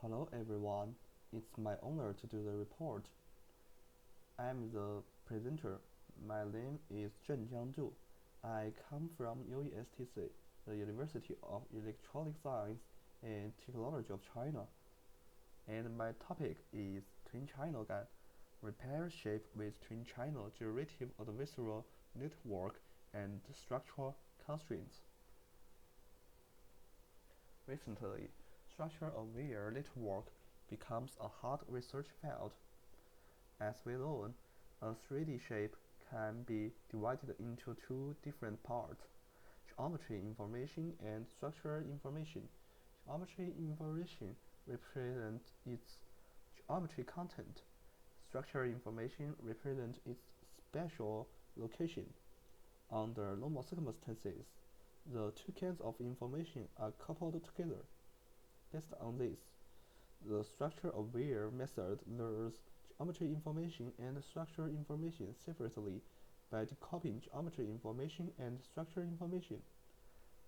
Hello everyone, it's my honor to do the report. I'm the presenter. My name is Zhenjiang Zhu. I come from UESTC, the University of Electronic Science and Technology of China, and my topic is twin channel GAN, repair shape with twin channel generative adversarial network and structural constraints. Recently, structure-aware network becomes a hot research field. As we learn, a 3D shape can be divided into two different parts: geometry information and structure information. Geometry information represents its geometry content. Structure information represents its spatial location. Under normal circumstances, the two kinds of information are coupled together. Based on this, the structure-aware method learns geometry information and structure information separately by decouplling geometry information and structure information.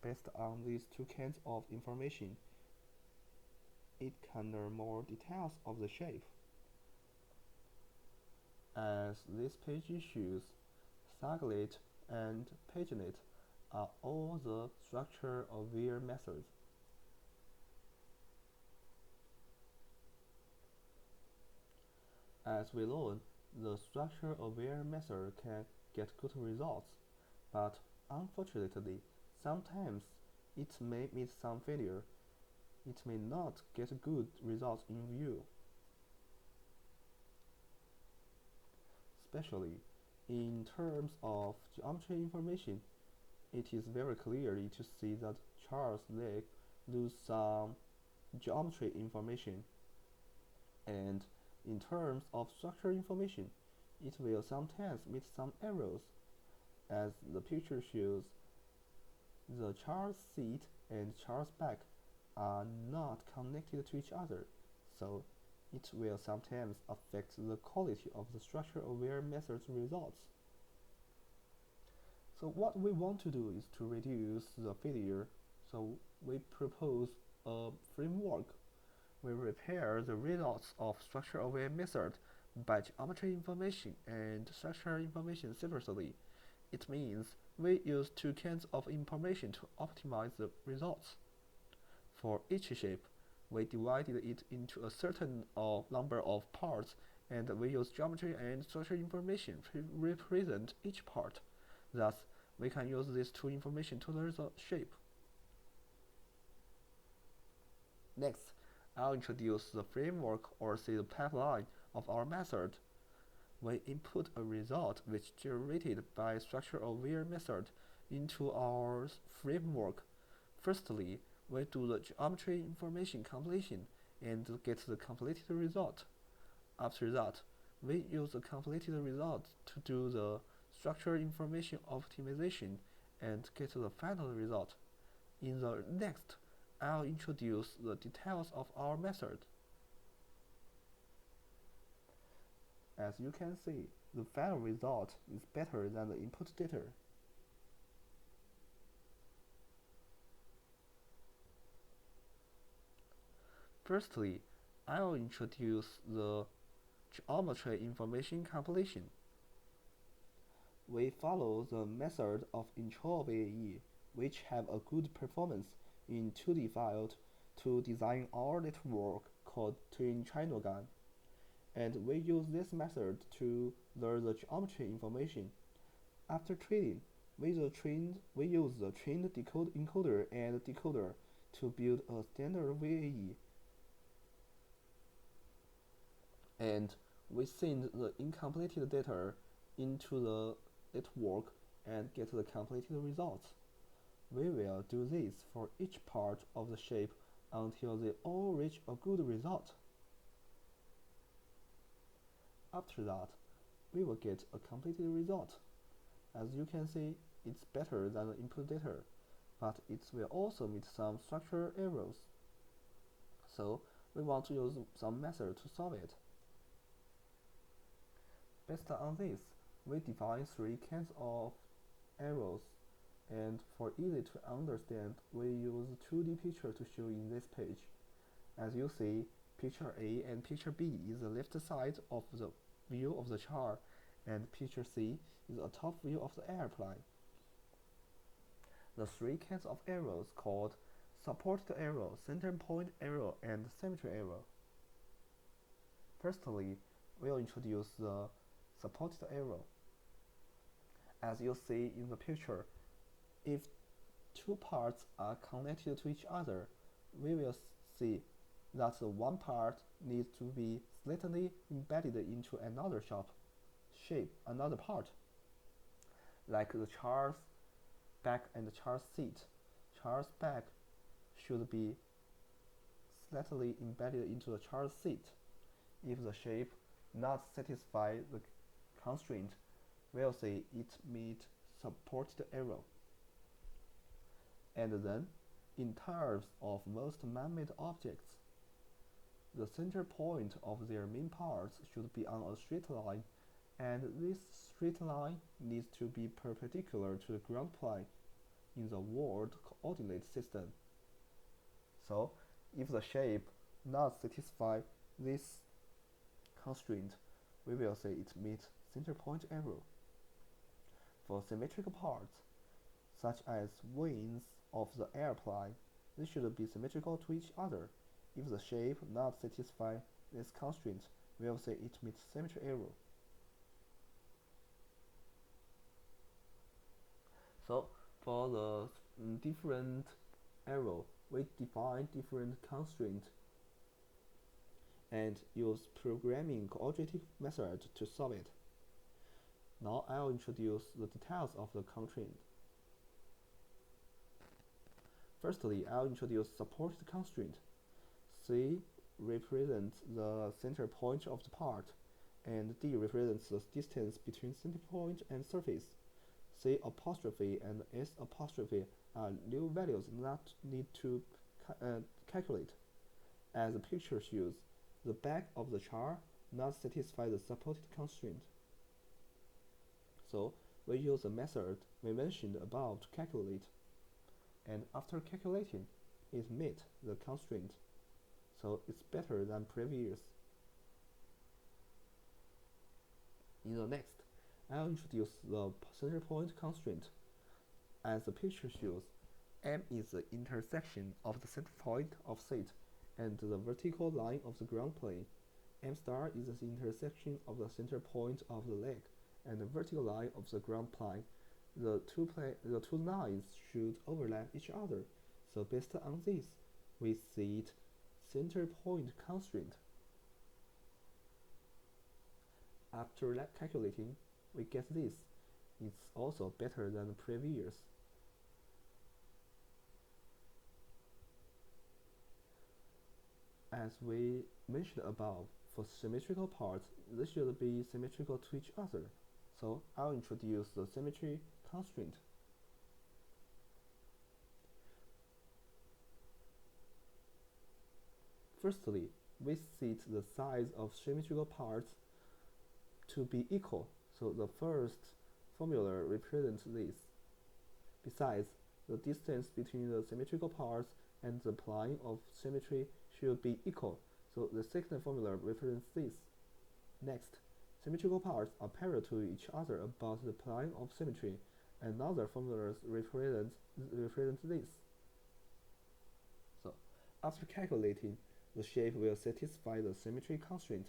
Based on these two kinds of information, it can learn more details of the shape. As this page shows, Saglit and PageNet are all the structure-aware methods. As we learn, the structure-aware method can get good results, but unfortunately, sometimes it may meet some failure. It may not get good results in view. Especially in terms of geometry information, it is very clearly to see that Charles Lake loses some geometry information, and in terms of structure information, it will sometimes meet some errors. As the picture shows, the Charles seat and Charles back are not connected to each other, so it will sometimes affect the quality of the structure-aware method's results. So what we want to do is to reduce the failure, so we propose a framework. We repair the results of structure-aware method by geometry information and structure information separately. It means we use two kinds of information to optimize the results. For each shape, we divided it into a certain number of parts, and we use geometry and structure information to represent each part. Thus, we can use these two information to learn the shape. Next, I'll introduce the framework or say the pipeline of our method. We input a result which generated by structure-aware method into our framework. Firstly, we do the geometry information completion and get the completed result. After that, we use the completed result to do the structure information optimization and get the final result. In the next, I'll introduce the details of our method. As you can see, the final result is better than the input data. Firstly, I'll introduce the geometry information completion. We follow the method of intro VAE, which have a good performance in 2D field to design our network called twin channel GAN. And we use this method to learn the geometry information. After training, we use the trained encoder and decoder to build a standard VAE. And we send the incompleted data into the network and get the completed results. We will do this for each part of the shape until they all reach a good result. After that, we will get a completed result. As you can see, it's better than the input data, but it will also meet some structural errors. So we want to use some method to solve it. Based on this, we define three kinds of errors, and for easy to understand, we use 2D picture to show in this page. As you see, Picture A and Picture B is the left side of the view of the chart, and Picture C is a top view of the airplane. The three kinds of arrows called supported arrow, center point arrow, and symmetry arrow. Firstly, we'll introduce the supported arrow. As you see in the picture, if two parts are connected to each other, we will see that the one part needs to be slightly embedded into another another part, like the chair's back and the chair's seat. Chair's back should be slightly embedded into the chair's seat. If the shape not satisfy the constraint, we'll say it meet supported arrow. And then, in terms of most man-made objects, the center point of their main parts should be on a straight line, and this straight line needs to be perpendicular to the ground plane in the world coordinate system. So, if the shape not satisfy this constraint, we will say it meets center point arrow. For symmetrical parts, such as wings of the airplane, they should be symmetrical to each other. If the shape not satisfy this constraint, we will say it meets symmetry arrow. So for the different arrow, we define different constraints and use programming coordinating method to solve it. Now I'll introduce the details of the constraint. Firstly, I'll introduce supported constraint. C represents the center point of the part, and D represents the distance between center point and surface. C apostrophe and S apostrophe are new values that need to calculate. As the picture shows, the back of the chart not satisfy the supported constraint. So we use the method we mentioned above to calculate, and after calculating, it met the constraint. So it's better than previous. In the next, I'll introduce the center point constraint. As the picture shows, M is the intersection of the center point of seat and the vertical line of the ground plane. M star is the intersection of the center point of the leg and the vertical line of the ground plane. The two lines should overlap each other. So based on this, we set center point constraint. After calculating, we get this. It's also better than the previous. As we mentioned above, for symmetrical parts, they should be symmetrical to each other. So I'll introduce the symmetry constraint. Firstly, we set the size of symmetrical parts to be equal, so the first formula represents this. Besides, the distance between the symmetrical parts and the plane of symmetry should be equal, so the second formula represents this. Next, symmetrical parts are parallel to each other about the plane of symmetry. Another formula represents this. So, after calculating, the shape will satisfy the symmetry constraint,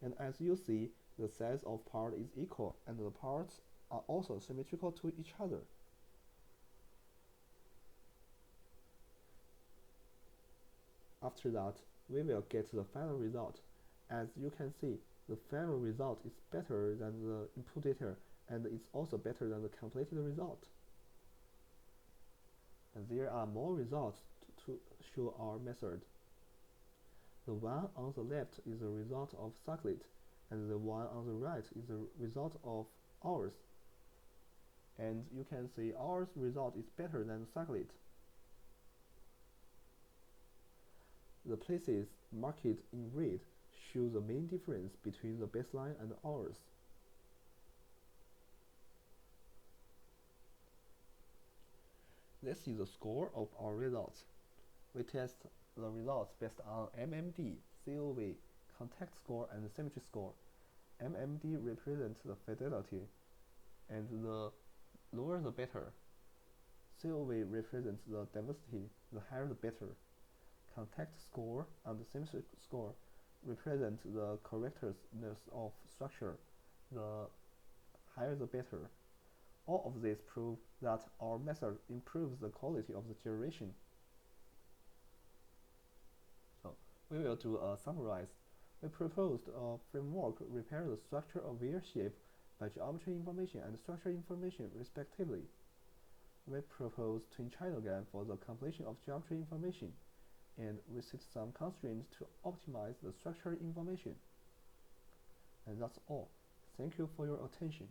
and as you see, the size of part is equal and the parts are also symmetrical to each other. After that, we will get the final result. As you can see, the final result is better than the input data, and it's also better than the completed result. And there are more results to show our method. The one on the left is the result of cyclid, and the one on the right is the result of ours. And you can see ours result is better than cyclid. The places marked in red show the main difference between the baseline and ours. This is the score of our results. We test the results based on MMD, COV, context score, and symmetry score. MMD represents the fidelity, and the lower the better. COV represents the diversity, the higher the better. Context score and symmetry score represent the correctness of structure, the higher the better. All of these prove that our method improves the quality of the generation. So we will do a summarize. We proposed a framework repair the structure of wheel shape by geometry information and structure information respectively. We propose twin channel for the completion of geometry information, and we set some constraints to optimize the structure information. And that's all. Thank you for your attention.